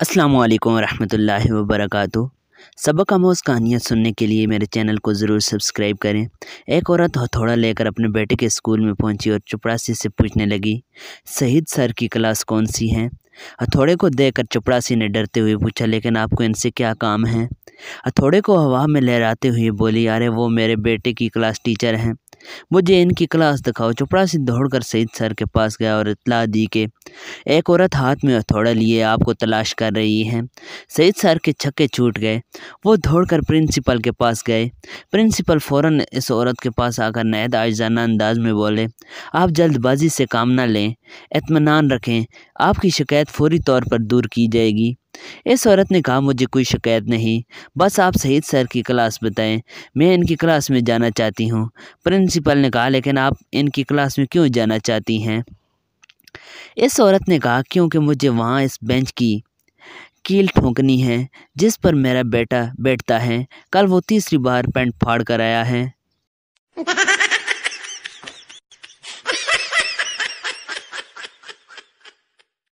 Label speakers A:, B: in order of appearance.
A: अस्सलामु अलैकुम रहमतुल्लाहि व बरकातुहू। सबक आमोज़ कहानियाँ सुनने के लिए मेरे चैनल को ज़रूर सब्सक्राइब करें। एक औरत हथौड़ा लेकर अपने बेटे के स्कूल में पहुंची और चपरासी से पूछने लगी, शहीद सर की क्लास कौन सी है? हथौड़े को देखकर चपरासी ने डरते हुए पूछा, लेकिन आपको इनसे क्या काम है? हथौड़े को हवा में लहराते हुए बोली, अरे वो मेरे बेटे की क्लास टीचर हैं, मुझे इनकी क्लास दिखाओ। चपरासी दौड़कर शहीद सर के पास गया और इत्तला दी कि एक औरत हाथ में हथौड़ा लिए आपको तलाश कर रही है। शहीद सर के छक्के छूट गए। वो दौड़कर प्रिंसिपल के पास गए। प्रिंसिपल फ़ौरन इस औरत के पास आकर नहायत आजिज़ाना अंदाज में बोले, आप जल्दबाजी से काम न लें, इत्मीनान रखें, आपकी शिकायत फौरी तौर पर दूर की जाएगी। इस औरत ने कहा, मुझे कोई शिकायत नहीं, बस आप शहीद सर की क्लास बताएं, मैं इनकी क्लास में जाना चाहती हूँ। प्रिंसिपल ने कहा, लेकिन आप इनकी क्लास में क्यों जाना चाहती हैं? इस औरत ने कहा, क्योंकि मुझे वहाँ इस बेंच की कील ठोंकनी है जिस पर मेरा बेटा बैठता है। कल वो तीसरी बार पैंट फाड़ कर आया है।